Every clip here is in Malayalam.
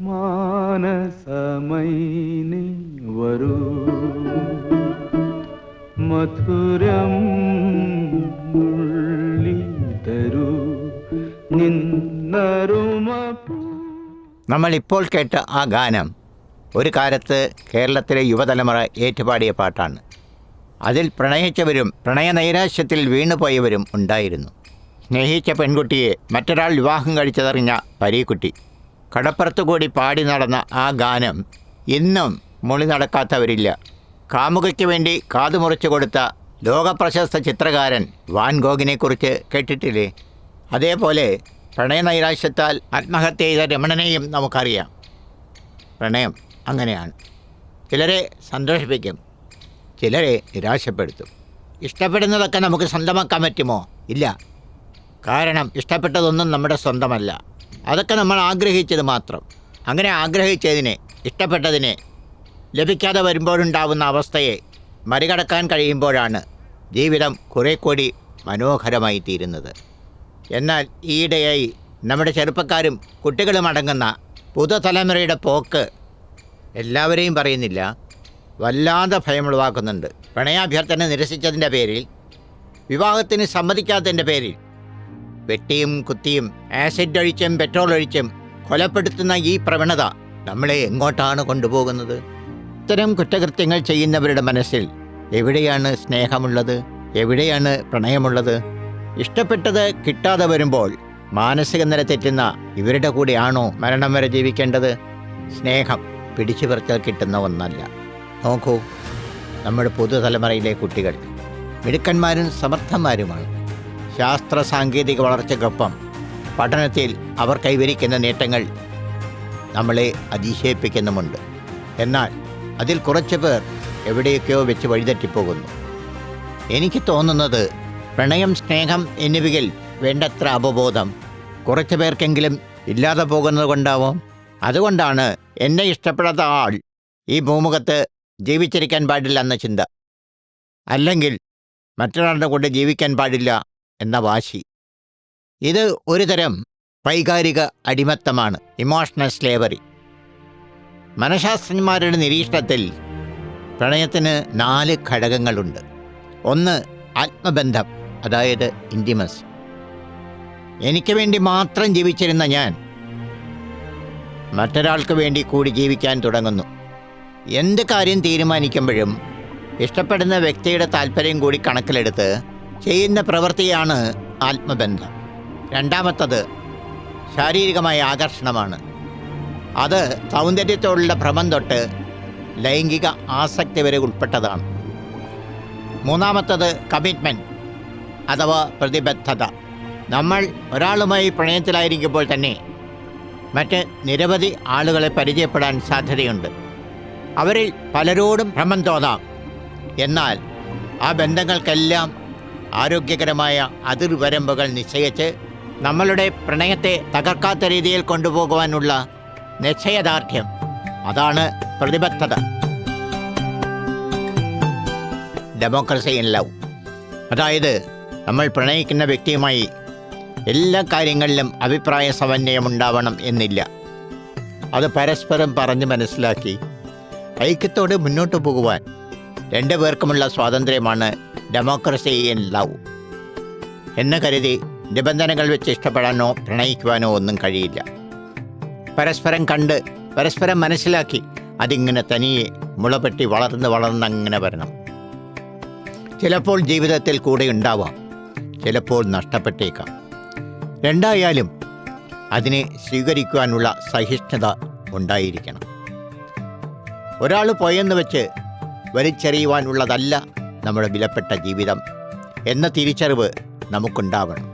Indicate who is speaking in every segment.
Speaker 1: മാനസമൈനി വരൂ മധുരം നുള്ളി തരൂ നിന്നരുമ.
Speaker 2: നമ്മൾ ഇപ്പോൾ കേട്ട ആ ഗാനം ഒരു കാലത്ത് കേരളത്തിലെ യുവതലമുറ ഏറ്റുപാടിയ പാട്ടാണ്. അതിൽ പ്രണയിച്ചവരും പ്രണയനൈരാശ്യത്തിൽ വീണുപോയവരും ഉണ്ടായിരുന്നു. സ്നേഹിച്ച പെൺകുട്ടിയെ മറ്റൊരാൾ വിവാഹം കഴിച്ചതറിഞ്ഞ പരീക്കുട്ടി കടപ്പുറത്തുകൂടി പാടി നടന്ന ആ ഗാനം ഇന്നും മൊളി നടക്കാത്തവരില്ല. കാമുകയ്ക്ക് വേണ്ടി കാതുമുറിച്ചു കൊടുത്ത ലോകപ്രശസ്ത ചിത്രകാരൻ വാൻ ഗോഗിനെക്കുറിച്ച് കേട്ടിട്ടില്ലേ? അതേപോലെ പ്രണയനൈരാശ്യത്താൽ ആത്മഹത്യ ചെയ്ത രമണനെയും നമുക്കറിയാം. പ്രണയം അങ്ങനെയാണ്. ചിലരെ സന്തോഷിപ്പിക്കും, ചിലരെ നിരാശപ്പെടുത്തും. ഇഷ്ടപ്പെടുന്നതൊക്കെ നമുക്ക് സ്വന്തമാക്കാൻ പറ്റുമോ? ഇല്ല. കാരണം ഇഷ്ടപ്പെട്ടതൊന്നും നമ്മുടെ സ്വന്തമല്ല. അതൊക്കെ നമ്മൾ ആഗ്രഹിച്ചത് മാത്രം. അങ്ങനെ ആഗ്രഹിച്ചതിനെ, ഇഷ്ടപ്പെട്ടതിനെ ലഭിക്കാതെ വരുമ്പോഴുണ്ടാവുന്ന അവസ്ഥയെ മറികടക്കാൻ കഴിയുമ്പോഴാണ് ജീവിതം കുറേ കൂടി മനോഹരമായി തീരുന്നത്. എന്നാൽ ഈയിടെയായി നമ്മുടെ ചെറുപ്പക്കാരും കുട്ടികളും അടങ്ങുന്ന പുതുതലമുറയുടെ പോക്ക് എല്ലാവരെയും പറയുന്നില്ല, വല്ലാതെ ഭയമുളവാക്കുന്നുണ്ട്. പ്രണയാഭ്യർത്ഥന നിരസിച്ചതിൻ്റെ പേരിൽ, വിവാഹത്തിന് സമ്മതിക്കാത്തതിൻ്റെ പേരിൽ വെട്ടിയും കുത്തിയും ആസിഡ് ഒഴിച്ചും പെട്രോൾ ഒഴിച്ചും കൊലപ്പെടുത്തുന്ന ഈ പ്രവണത നമ്മളെ എങ്ങോട്ടാണ് കൊണ്ടുപോകുന്നത്? ഇത്തരം കുറ്റകൃത്യങ്ങൾ ചെയ്യുന്നവരുടെ മനസ്സിൽ എവിടെയാണ് സ്നേഹമുള്ളത്? എവിടെയാണ് പ്രണയമുള്ളത്? ഇഷ്ടപ്പെട്ടത് കിട്ടാതെ വരുമ്പോൾ മാനസിക നില തെറ്റുന്ന ഇവരുടെ കൂടെയാണോ മരണം വരെ ജീവിക്കേണ്ടത്? സ്നേഹം പിടിച്ചു പറിച്ചാൽ കിട്ടുന്ന ഒന്നല്ല. നോക്കൂ, നമ്മുടെ പുതുതലമുറയിലെ കുട്ടികൾ മിടുക്കന്മാരും സമർത്ഥന്മാരുമാണ്. ശാസ്ത്ര സാങ്കേതിക വളർച്ചയ്ക്കൊപ്പം പഠനത്തിൽ അവർ കൈവരിക്കുന്ന നേട്ടങ്ങൾ നമ്മളെ അതിശയിപ്പിക്കുന്നുമുണ്ട്. എന്നാൽ അതിൽ കുറച്ച് പേർ എവിടെയൊക്കെയോ വെച്ച് വഴിതെറ്റിപ്പോകുന്നു. എനിക്ക് തോന്നുന്നത് പ്രണയം, സ്നേഹം എന്നിവയിൽ വേണ്ടത്ര അവബോധം കുറച്ച് പേർക്കെങ്കിലും ഇല്ലാതെ പോകുന്നത് കൊണ്ടാവും. അതുകൊണ്ടാണ് എന്നെ ഇഷ്ടപ്പെടാത്ത ആൾ ഈ ഭൂമുഖത്ത് ജീവിച്ചിരിക്കാൻ പാടില്ല എന്ന ചിന്ത, അല്ലെങ്കിൽ മറ്റൊരാളുടെ കൂടെ ജീവിക്കാൻ പാടില്ല എന്ന വാശി. ഇത് ഒരു തരം വൈകാരിക അടിമത്തമാണ്, ഇമോഷണൽ സ്ലേവറി. മനഃശാസ്ത്രജ്ഞന്മാരുടെ നിരീക്ഷണത്തിൽ പ്രണയത്തിന് 4 ഘടകങ്ങളുണ്ട്. ഒന്ന്, ആത്മബന്ധം, അതായത് ഇൻറ്റിമസി. എനിക്ക് വേണ്ടി മാത്രം ജീവിച്ചിരുന്ന ഞാൻ മറ്റൊരാൾക്ക് വേണ്ടി കൂടി ജീവിക്കാൻ തുടങ്ങുന്നു. എന്ത് കാര്യം തീരുമാനിക്കുമ്പോഴും ഇഷ്ടപ്പെടുന്ന വ്യക്തിയുടെ താല്പര്യം കൂടി കണക്കിലെടുത്ത് ചെയ്യുന്ന പ്രവൃത്തിയാണ് ആത്മബന്ധം. രണ്ടാമത്തത് ശാരീരികമായ ആകർഷണമാണ്. അത് സൗന്ദര്യത്തോടുള്ള ഭ്രമം തൊട്ട് ലൈംഗിക ആസക്തി വരെ ഉൾപ്പെട്ടതാണ്. മൂന്നാമത്തത് കമ്മിറ്റ്മെൻറ്റ് അഥവാ പ്രതിബദ്ധത. നമ്മൾ ഒരാളുമായി പ്രണയത്തിലായിരിക്കുമ്പോൾ തന്നെ മറ്റ് നിരവധി ആളുകളെ പരിചയപ്പെടാൻ സാധ്യതയുണ്ട്. അവരിൽ പലരോടും ഭ്രമം തോന്നാം. എന്നാൽ ആ ബന്ധങ്ങൾക്കെല്ലാം ആരോഗ്യകരമായ അതിർവരമ്പുകൾ നിശ്ചയിച്ച് നമ്മളുടെ പ്രണയത്തെ തകർക്കാത്ത രീതിയിൽ കൊണ്ടുപോകുവാനുള്ള നിശ്ചയദാർഢ്യം, അതാണ് പ്രതിബദ്ധത. Democracy in love. അതായത് നമ്മൾ പ്രണയിക്കുന്ന വ്യക്തിയുമായി എല്ലാ കാര്യങ്ങളിലും അഭിപ്രായ സമന്വയമുണ്ടാവണം എന്നില്ല. അത് പരസ്പരം പറഞ്ഞ് മനസ്സിലാക്കി ഐക്യത്തോടെ മുന്നോട്ട് പോകുവാൻ 2 പേർക്കുമുള്ള സ്വാതന്ത്ര്യമാണ് ഡെമോക്രസി ഇൻ ലവ് എന്ന് കരുതി നിബന്ധനകൾ വെച്ച് ഇഷ്ടപ്പെടാനോ പ്രണയിക്കുവാനോ ഒന്നും കഴിയില്ല. പരസ്പരം കണ്ട് പരസ്പരം മനസ്സിലാക്കി അതിങ്ങനെ തനിയെ മുളപെട്ടി വളർന്നങ്ങനെ വരണം. ചിലപ്പോൾ ജീവിതത്തിൽ കൂടെ ഉണ്ടാവാം, ചിലപ്പോൾ നഷ്ടപ്പെട്ടേക്കാം. രണ്ടായാലും അതിനെ സ്വീകരിക്കുവാനുള്ള സഹിഷ്ണുത ഉണ്ടായിരിക്കണം. ഒരാൾ പോയെന്ന് വെച്ച് വലിച്ചെറിയുവാനുള്ളതല്ല നമ്മുടെ വിലപ്പെട്ട ജീവിതം എന്ന തിരിച്ചറിവ് നമുക്കുണ്ടാവണം.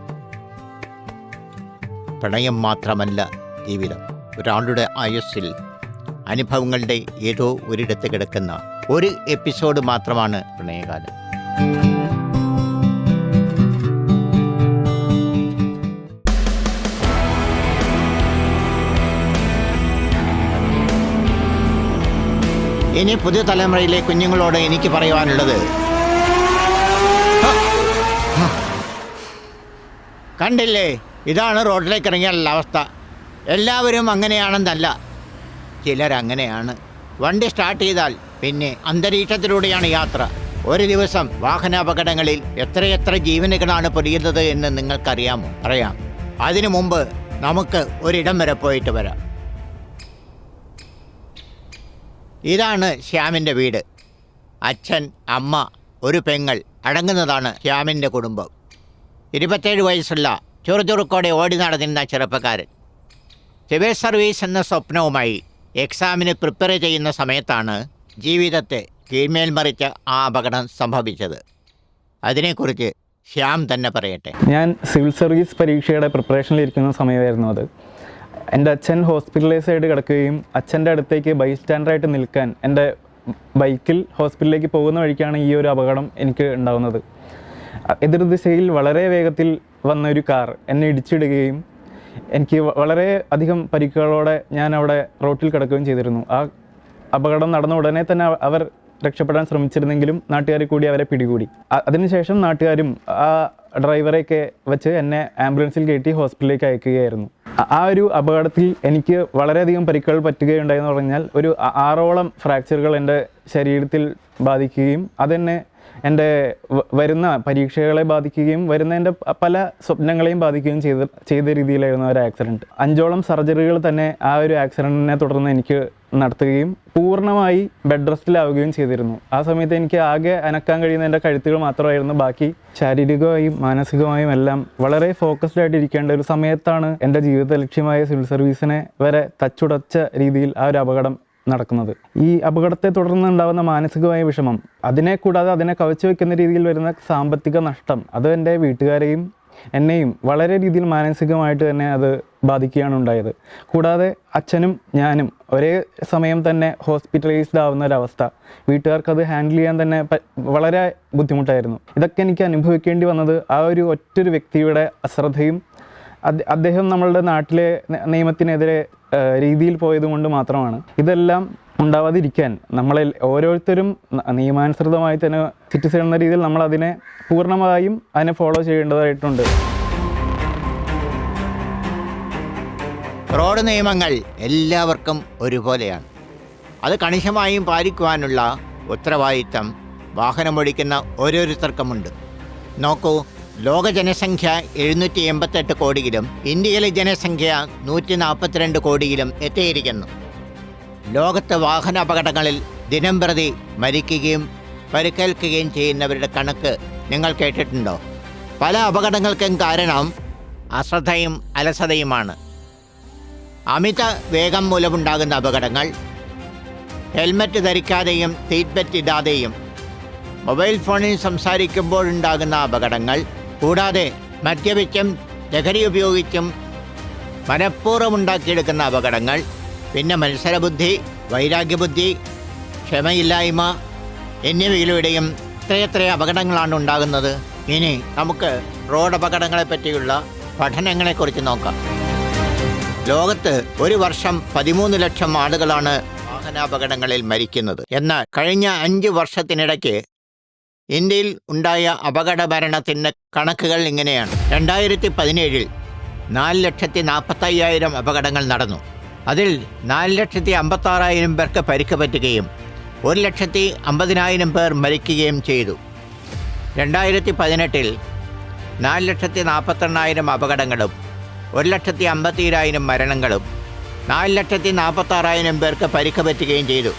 Speaker 2: പ്രണയം മാത്രമല്ല ജീവിതം. ഒരാളുടെ ആയുസ്സിൽ അനുഭവങ്ങളുടെ ഏതോ ഒരിടത്ത് കിടക്കുന്ന ഒരു എപ്പിസോഡ് മാത്രമാണ് പ്രണയകാലം. ഇനി പുതിയ തലമുറയിലെ കുഞ്ഞുങ്ങളോട് എനിക്ക് പറയുവാനുള്ളത്, കണ്ടില്ലേ, ഇതാണ് റോഡിലേക്ക് ഇറങ്ങിയാലുള്ള അവസ്ഥ. എല്ലാവരും അങ്ങനെയാണെന്നല്ല, ചിലരങ്ങനെയാണ്. വണ്ടി സ്റ്റാർട്ട് ചെയ്താൽ പിന്നെ അന്തരീക്ഷത്തിലൂടെയാണ് യാത്ര. ഒരു ദിവസം വാഹനാപകടങ്ങളിൽ എത്രയെത്ര ജീവനുകളാണ് പൊലിയുന്നത് എന്ന് നിങ്ങൾക്കറിയാമോ? അറിയാം. അതിനു മുമ്പ് നമുക്ക് ഒരിടം വരെ പോയിട്ട് വരാം. ഇതാണ് ശ്യാമിൻ്റെ വീട്. അച്ഛൻ, അമ്മ, ഒരു പെങ്ങൾ അടങ്ങുന്നതാണ് ശ്യാമിൻ്റെ കുടുംബം. 27 വയസ്സുള്ള ചുറുചുറുക്കോടെ ഓടി നടന്നിരുന്ന ചെറുപ്പക്കാരൻ സിവിൽ സർവീസ് എന്ന സ്വപ്നവുമായി എക്സാമിന് പ്രിപ്പയർ ചെയ്യുന്ന സമയത്താണ് ജീവിതത്തെ കീഴ്മേൽ മറിച്ച ആ അപകടം സംഭവിച്ചത്. അതിനെക്കുറിച്ച് ശ്യാം തന്നെ പറയട്ടെ.
Speaker 3: ഞാൻ സിവിൽ സർവീസ് പരീക്ഷയുടെ പ്രിപ്പറേഷനിലിരിക്കുന്ന സമയമായിരുന്നു അത്. എൻ്റെ അച്ഛൻ ഹോസ്പിറ്റലൈസ് ആയിട്ട് കിടക്കുകയും അച്ഛൻ്റെ അടുത്തേക്ക് ബൈസ്റ്റാൻഡറായിട്ട് നിൽക്കാൻ എൻ്റെ ബൈക്കിൽ ഹോസ്പിറ്റലിലേക്ക് പോകുന്ന വഴിക്കാണ് ഈ ഒരു അപകടം എനിക്ക് ഉണ്ടാകുന്നത്. എതിർദിശയിൽ വളരെ വേഗത്തിൽ വന്ന ഒരു കാർ എന്നെ ഇടിച്ചിടുകയും എനിക്ക് വളരെ അധികം പരിക്കുകളോടെ ഞാൻ അവിടെ റോട്ടിൽ കിടക്കുകയും ചെയ്തിരുന്നു. ആ അപകടം നടന്ന ഉടനെ തന്നെ അവർ രക്ഷപ്പെടാൻ ശ്രമിച്ചിരുന്നെങ്കിലും നാട്ടുകാർ കൂടി അവരെ പിടികൂടി. അതിനുശേഷം നാട്ടുകാരും ആ ഡ്രൈവറെയൊക്കെ വെച്ച് എന്നെ ആംബുലൻസിൽ കയറ്റി ഹോസ്പിറ്റലിലേക്ക് അയക്കുകയായിരുന്നു. ആ ഒരു അപകടത്തിൽ എനിക്ക് വളരെയധികം പരിക്കുകൾ പറ്റുകയുണ്ടായെന്ന് പറഞ്ഞാൽ ഒരു 6ഓളം ഫ്രാക്ചറുകൾ എൻ്റെ ശരീരത്തിൽ ബാധിക്കുകയും അതെന്നെ എൻ്റെ വരുന്ന പരീക്ഷകളെ ബാധിക്കുകയും വരുന്ന എൻ്റെ പല സ്വപ്നങ്ങളെയും ബാധിക്കുകയും ചെയ്ത രീതിയിലായിരുന്നു ഒരു ആക്സിഡൻറ്റ്. 5ഓളം സർജറികൾ തന്നെ ആ ഒരു ആക്സിഡൻറ്റിനെ തുടർന്ന് എനിക്ക് നടത്തുകയും പൂർണ്ണമായി ബെഡ് റെസ്റ്റിലാവുകയും ചെയ്തിരുന്നു. ആ സമയത്ത് എനിക്ക് ആകെ അനക്കാൻ കഴിയുന്ന എൻ്റെ കഴുത്തുകൾ മാത്രമായിരുന്നു. ബാക്കി ശാരീരികമായും മാനസികമായും എല്ലാം വളരെ ഫോക്കസ്ഡ് ആയിട്ട് ഇരിക്കേണ്ട ഒരു സമയത്താണ് എൻ്റെ ജീവിത ലക്ഷ്യമായ സിവിൽ സർവീസിനെ വരെ തച്ചുടച്ച രീതിയിൽ ആ ഒരു അപകടം നടക്കുന്നത്. ഈ അപകടത്തെ തുടർന്ന് ഉണ്ടാകുന്ന മാനസികമായ വിഷമം, അതിനെ കൂടാതെ അതിനെ കവച്ചു വയ്ക്കുന്ന രീതിയിൽ വരുന്ന സാമ്പത്തിക നഷ്ടം, അത് എൻ്റെ വീട്ടുകാരെയും എന്നെയും വളരെ രീതിയിൽ മാനസികമായിട്ട് തന്നെ അത് ബാധിക്കുകയാണ് ഉണ്ടായത്. കൂടാതെ അച്ഛനും ഞാനും ഒരേ സമയം തന്നെ ഹോസ്പിറ്റലൈസ്ഡ് ആവുന്ന ഒരവസ്ഥ, വീട്ടുകാർക്കത് ഹാൻഡിൽ ചെയ്യാൻ തന്നെ വളരെ ബുദ്ധിമുട്ടായിരുന്നു. ഇതൊക്കെ എനിക്ക് അനുഭവിക്കേണ്ടി വന്നത് ആ ഒരു ഒറ്റൊരു വ്യക്തിയുടെ അശ്രദ്ധയും അദ്ദേഹം നമ്മളുടെ നാട്ടിലെ നിയമത്തിനെതിരെ രീതിയിൽ പോയതുകൊണ്ട് മാത്രമാണ്. ഇതെല്ലാം ഉണ്ടാവാതിരിക്കാൻ നമ്മളെ ഓരോരുത്തരും നിയമാനുസൃതമായി തന്നെ സിറ്റിസൺ എന്ന രീതിയിൽ നമ്മൾ അതിനെ പൂർണ്ണമായും അതിനെ ഫോളോ ചെയ്യേണ്ടതായിട്ടുണ്ട്.
Speaker 2: റോഡ് നിയമങ്ങൾ എല്ലാവർക്കും ഒരുപോലെയാണ്. അത് കണിശമായും പാലിക്കുവാനുള്ള ഉത്തരവാദിത്തം വാഹനമോടിക്കുന്ന ഓരോരുത്തർക്കുമുണ്ട്. നോക്കൂ, ലോക ജനസംഖ്യ 788 കോടിയിലും ഇന്ത്യയിലെ ജനസംഖ്യ 142 കോടിയിലും എത്തിയിരിക്കുന്നു. ലോകത്തെ വാഹന അപകടങ്ങളിൽ ദിനംപ്രതി മരിക്കുകയും പരിക്കേൽക്കുകയും ചെയ്യുന്നവരുടെ കണക്ക് നിങ്ങൾ കേട്ടിട്ടുണ്ടോ? പല അപകടങ്ങൾക്കും കാരണം അശ്രദ്ധയും അലസതയുമാണ്. അമിത വേഗം മൂലമുണ്ടാകുന്ന അപകടങ്ങൾ, ഹെൽമറ്റ് ധരിക്കാതെയും സീറ്റ് ബെൽറ്റ് ഇടാതെയും മൊബൈൽ ഫോണിൽ സംസാരിക്കുമ്പോഴുണ്ടാകുന്ന അപകടങ്ങൾ, കൂടാതെ മദ്യപിച്ചും ലഹരി ഉപയോഗിച്ചും മനഃപൂർവ്വം ഉണ്ടാക്കിയെടുക്കുന്ന അപകടങ്ങൾ, പിന്നെ മത്സരബുദ്ധി, വൈരാഗ്യബുദ്ധി, ക്ഷമയില്ലായ്മ എന്നിവയിലൂടെയും എത്രയെത്ര അപകടങ്ങളാണ് ഉണ്ടാകുന്നത്. ഇനി നമുക്ക് റോഡ് അപകടങ്ങളെ പറ്റിയുള്ള പഠനങ്ങളെക്കുറിച്ച് നോക്കാം. ലോകത്ത് ഒരു വർഷം 13 ലക്ഷം ആളുകളാണ് വാഹനാപകടങ്ങളിൽ മരിക്കുന്നത്. എന്നാൽ കഴിഞ്ഞ 5 വർഷത്തിനിടയ്ക്ക് ഇന്ത്യയിൽ ഉണ്ടായ അപകട മരണത്തിൻ്റെ കണക്കുകൾ ഇങ്ങനെയാണ്. 2017 4,45,000 അപകടങ്ങൾ നടന്നു. അതിൽ 4,56,000 പേർക്ക് പരിക്ക് പറ്റുകയും 1,50,000 പേർ മരിക്കുകയും ചെയ്തു. 2018 4,48,000 അപകടങ്ങളും 1,52,000 മരണങ്ങളും 4,46,000 പേർക്ക് പരിക്ക് പറ്റുകയും ചെയ്തു.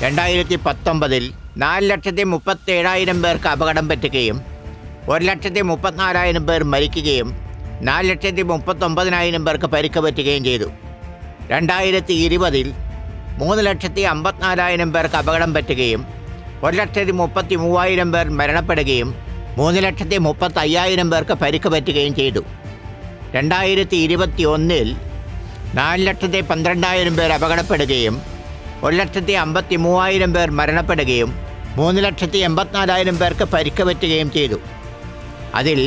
Speaker 2: 2019 4,37,000 പേർക്ക് അപകടം പറ്റുകയും 1,34,000 പേർ മരിക്കുകയും 4,39,000 പേർക്ക് പരിക്ക് പറ്റുകയും ചെയ്തു. 2020 3,54,000 പേർക്ക് അപകടം പറ്റുകയും 1,33,000 പേർ മരണപ്പെടുകയും 3,35,000 പേർക്ക് പരിക്ക് പറ്റുകയും ചെയ്തു. 2021 4,12,000 പേർ അപകടപ്പെടുകയും 1,53,000 പേർ മരണപ്പെടുകയും 3,84,000 പേർക്ക് പരിക്ക് പറ്റുകയും ചെയ്തു. അതിൽ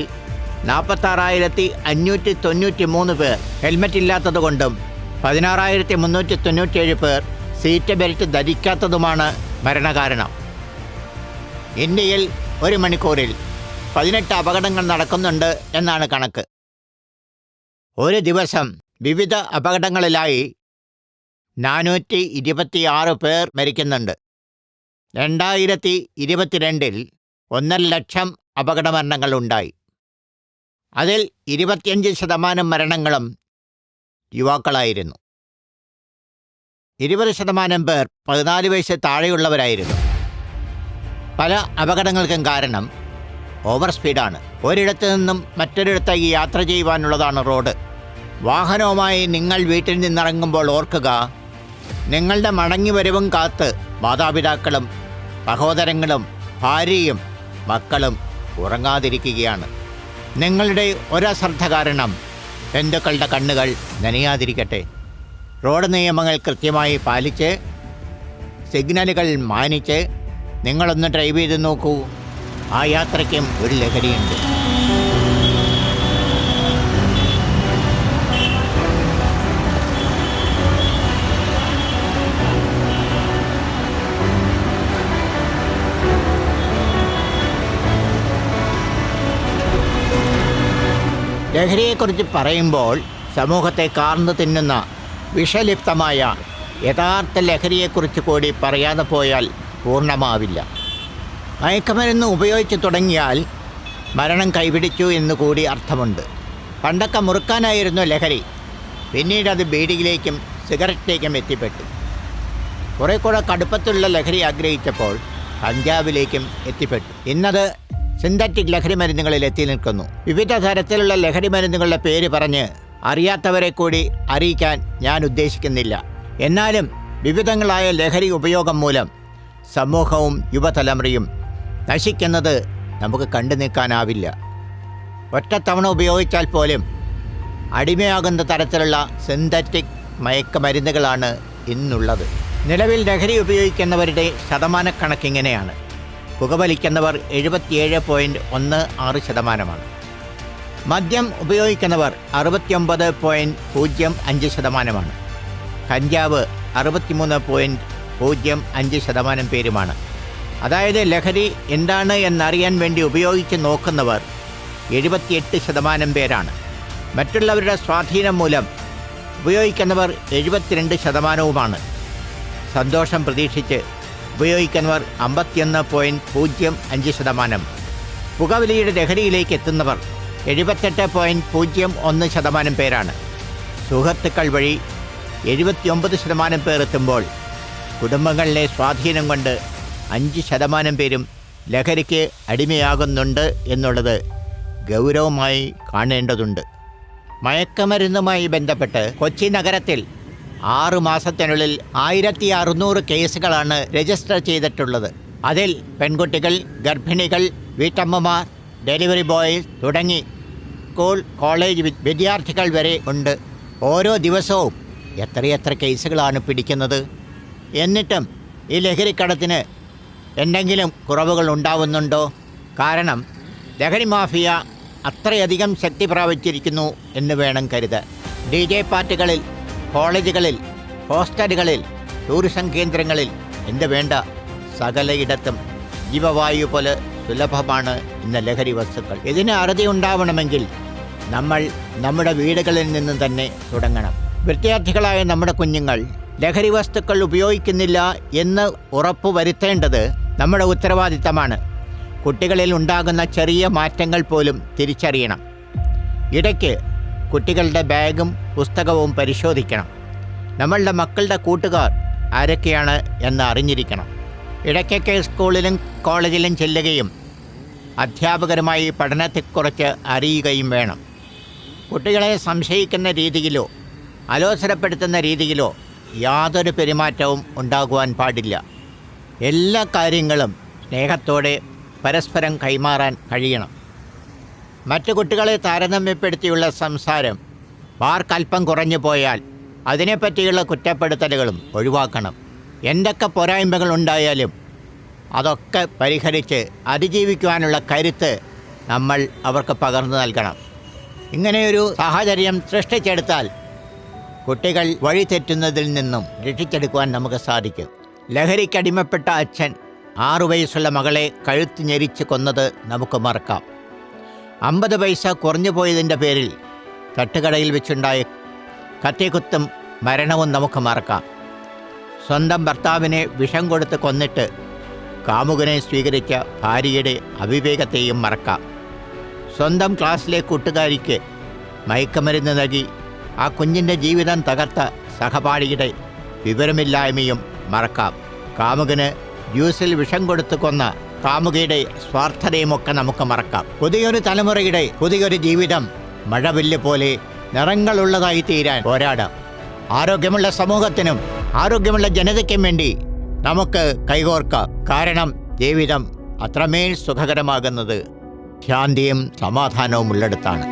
Speaker 2: 46,593 പേർ ഹെൽമറ്റ് ഇല്ലാത്തതുകൊണ്ടും 16,397 പേർ സീറ്റ് ബെൽറ്റ് ധരിക്കാത്തതുമാണ് മരണകാരണം. ഇന്ത്യയിൽ ഒരു മണിക്കൂറിൽ 18 അപകടങ്ങൾ നടക്കുന്നുണ്ട് എന്നാണ് കണക്ക്. ഒരു ദിവസം വിവിധ അപകടങ്ങളിലായി 426 പേർ മരിക്കുന്നുണ്ട്. 2022 1,00,000 അപകടമരണങ്ങൾ ഉണ്ടായി. അതിൽ 25% മരണങ്ങളും യുവാക്കളായിരുന്നു. 20% പേർ 14 വയസ്സ് താഴെയുള്ളവരായിരുന്നു. പല അപകടങ്ങൾക്കും കാരണം ഓവർ സ്പീഡാണ്. ഒരിടത്തു നിന്നും മറ്റൊരിടത്തേക്ക് യാത്ര ചെയ്യുവാനുള്ളതാണ് റോഡ്. വാഹനവുമായി നിങ്ങൾ വീട്ടിൽ നിന്നിറങ്ങുമ്പോൾ ഓർക്കുക, നിങ്ങളുടെ മടങ്ങിവരവും കാത്ത് മാതാപിതാക്കളും സഹോദരങ്ങളും ഭാര്യയും മക്കളും ഉറങ്ങാതിരിക്കുകയാണ്. നിങ്ങളുടെ ഒരശ്രദ്ധ കാരണം ബന്ധുക്കളുടെ കണ്ണുകൾ നനയാതിരിക്കട്ടെ. റോഡ് നിയമങ്ങൾ കൃത്യമായി പാലിച്ച് സിഗ്നലുകൾ മാനിച്ച് നിങ്ങളൊന്ന് ഡ്രൈവ് ചെയ്ത് നോക്കൂ. ആ യാത്രയ്ക്കും ഒരു ലഹരിയുണ്ട്. ലഹരിയെക്കുറിച്ച് പറയുമ്പോൾ സമൂഹത്തെ കാർന്നു തിന്നുന്ന വിഷലിപ്തമായ യഥാർത്ഥ ലഹരിയെക്കുറിച്ച് കൂടി പറയാതെ പോയാൽ പൂർണ്ണമാവില്ല. മയക്കുമരുന്ന് ഉപയോഗിച്ച് തുടങ്ങിയാൽ മരണം കൈപിടിച്ചു എന്ന് കൂടി അർത്ഥമുണ്ട്. പണ്ടൊക്കെ മുറുക്കാനായിരുന്നു ലഹരി. പിന്നീട് അത് ബീഡിയിലേക്കും സിഗരറ്റിലേക്കും എത്തിപ്പെട്ടു. കുറെ കൂടെ കടുപ്പത്തുള്ള ലഹരി ആഗ്രഹിച്ചപ്പോൾ കഞ്ചാവിലേക്കും എത്തിപ്പെട്ടു. ഇന്നത് സിന്തറ്റിക് ലഹരി മരുന്നുകളിൽ എത്തി നിൽക്കുന്നു. വിവിധ തരത്തിലുള്ള ലഹരി മരുന്നുകളുടെ പേര് പറഞ്ഞ് അറിയാത്തവരെ കൂടി അറിയിക്കാൻ ഞാൻ ഉദ്ദേശിക്കുന്നില്ല. എന്നാലും വിവിധങ്ങളായ ലഹരി ഉപയോഗം മൂലം സമൂഹവും യുവതലമുറയും നശിക്കുന്നത് നമുക്ക് കണ്ടു നിൽക്കാനാവില്ല. ഒറ്റത്തവണ ഉപയോഗിച്ചാൽ പോലും അടിമയാകുന്ന തരത്തിലുള്ള സിന്തറ്റിക് മയക്കുമരുന്നുകളാണ് ഇന്നുള്ളത്. നിലവിൽ ലഹരി ഉപയോഗിക്കുന്നവരുടെ ശതമാനക്കണക്കിങ്ങനെയാണ്. പുകവലിക്കുന്നവർ 77.16%. മദ്യം ഉപയോഗിക്കുന്നവർ 69.05%. കഞ്ചാവ് 63.05% പേരുമാണ്. അതായത് ലഹരി എന്താണ് എന്നറിയാൻ വേണ്ടി ഉപയോഗിച്ച് നോക്കുന്നവർ 78% പേരാണ്. മറ്റുള്ളവരുടെ സ്വാധീനം മൂലം ഉപയോഗിക്കുന്നവർ 72%. സന്തോഷം പ്രതീക്ഷിച്ച് ഉപയോഗിക്കുന്നവർ 51.05%. പുകവലിയുടെ ലഹരിയിലേക്ക് എത്തുന്നവർ 78.01% പേരാണ്. സുഹൃത്തുക്കൾ വഴി 79% പേർ എത്തുമ്പോൾ കുടുംബങ്ങളിലെ സ്വാധീനം കൊണ്ട് 5% പേരും ലഹരിക്ക് അടിമയാകുന്നുണ്ട് എന്നുള്ളത് ഗൗരവമായി കാണേണ്ടതുണ്ട്. മയക്കുമരുന്നുമായി ബന്ധപ്പെട്ട് കൊച്ചി നഗരത്തിൽ 6 മാസത്തിനുള്ളിൽ 1600 കേസുകളാണ് രജിസ്റ്റർ ചെയ്തിട്ടുള്ളത്. അതിൽ പെൺകുട്ടികൾ, ഗർഭിണികൾ, വീട്ടമ്മമാർ, ഡെലിവറി ബോയ്സ് തുടങ്ങി സ്കൂൾ, കോളേജ് വിദ്യാർത്ഥികൾ വരെ ഉണ്ട്. ഓരോ ദിവസവും എത്രയെത്ര കേസുകളാണ് പിടിക്കുന്നത്. എന്നിട്ടും ഈ ലഹരിക്കടത്തിന് എന്തെങ്കിലും കുറവുകൾ ഉണ്ടാവുന്നുണ്ടോ? കാരണം ലഹരി മാഫിയ അത്രയധികം ശക്തി പ്രാപിച്ചിരിക്കുന്നു എന്ന് വേണം കരുതാൻ. DJ പാർട്ടികളിൽ, കോളേജുകളിൽ, ഹോസ്റ്റലുകളിൽ, ടൂറിസം കേന്ദ്രങ്ങളിൽ എന്ത് വേണ്ട സകലയിടത്തും ജീവവായു പോലെ സുലഭമാണ് ഇന്ന് ലഹരി വസ്തുക്കൾ. ഇതിന് അറുതി ഉണ്ടാവണമെങ്കിൽ നമ്മൾ നമ്മുടെ വീടുകളിൽ നിന്നും തന്നെ തുടങ്ങണം. വിദ്യാർത്ഥികളായ നമ്മുടെ കുഞ്ഞുങ്ങൾ ലഹരി വസ്തുക്കൾ ഉപയോഗിക്കുന്നില്ല എന്ന് ഉറപ്പുവരുത്തേണ്ടത് നമ്മുടെ ഉത്തരവാദിത്തമാണ്. കുട്ടികളിൽ ഉണ്ടാകുന്ന ചെറിയ മാറ്റങ്ങൾ പോലും തിരിച്ചറിയണം. ഇടയ്ക്ക് കുട്ടികളുടെ ബാഗും പുസ്തകവും പരിശോധിക്കണം. നമ്മളുടെ മക്കളുടെ കൂട്ടുകാർ ആരൊക്കെയാണ് എന്ന് അറിഞ്ഞിരിക്കണം. ഇടയ്ക്കൊക്കെ സ്കൂളിലും കോളേജിലും ചെല്ലുകയും അധ്യാപകരുമായി പഠനത്തെക്കുറിച്ച് അറിയുകയും വേണം. കുട്ടികളെ സംശയിക്കുന്ന രീതിയിലോ അലോസരപ്പെടുത്തുന്ന രീതിയിലോ യാതൊരു പെരുമാറ്റവും ഉണ്ടാകുവാൻ പാടില്ല. എല്ലാ കാര്യങ്ങളും സ്നേഹത്തോടെ പരസ്പരം കൈമാറാൻ കഴിയണം. മറ്റു കുട്ടികളെ താരതമ്യപ്പെടുത്തിയുള്ള സംസാരം മാർക്കല്പം കുറഞ്ഞു പോയാൽ അതിനെപ്പറ്റിയുള്ള കുറ്റപ്പെടുത്തലുകളും ഒഴിവാക്കണം. എന്തൊക്കെ പോരായ്മകൾ ഉണ്ടായാലും അതൊക്കെ പരിഹരിച്ച് അതിജീവിക്കുവാനുള്ള കരുത്ത് നമ്മൾ അവർക്ക് പകർന്നു നൽകണം. ഇങ്ങനെയൊരു സാഹചര്യം സൃഷ്ടിച്ചെടുത്താൽ കുട്ടികൾ വഴിതെറ്റുന്നതിൽ നിന്നും രക്ഷിച്ചെടുക്കുവാൻ നമുക്ക് സാധിക്കും. ലഹരിക്കടിമപ്പെട്ട അച്ഛൻ 6 വയസ്സുള്ള മകളെ കഴുത്ത് ഞെരിച്ച് കൊന്നത് നമുക്ക് മറക്കാം. 50 പൈസ കുറഞ്ഞു പോയതിൻ്റെ പേരിൽ തട്ടുകടയിൽ വെച്ചുണ്ടായ കത്തിക്കുത്തും മരണവും നമുക്ക് മറക്കാം. സ്വന്തം ഭർത്താവിനെ വിഷം കൊടുത്ത് കൊന്നിട്ട് കാമുകനെ സ്വീകരിച്ച ഭാര്യയുടെ അവിവേകത്തെയും മറക്കാം. സ്വന്തം ക്ലാസ്സിലെ കൂട്ടുകാരിക്ക് മയക്കുമരുന്ന് നൽകി ആ കുഞ്ഞിൻ്റെ ജീവിതം തകർത്ത സഹപാഠിയുടെ വിവരമില്ലായ്മയും മറക്കാം. കാമുകന് ജ്യൂസിൽ വിഷം കൊടുത്ത് കൊന്ന കാമുകയുടെ സ്വാർത്ഥതയുമൊക്കെ നമുക്ക് മറക്കാം. പുതിയൊരു തലമുറയുടെ പുതിയൊരു ജീവിതം മഴവില്ല് പോലെ നിറങ്ങളുള്ളതായി തീരാൻ പോരാടാം. ആരോഗ്യമുള്ള സമൂഹത്തിനും ആരോഗ്യമുള്ള ജനതയ്ക്കും വേണ്ടി നമുക്ക് കൈകോർക്കാം. കാരണം ജീവിതം അത്രമേൽ സുഖകരമാകുന്നത് ശാന്തിയും സമാധാനവും ഉള്ളിടത്താണ്.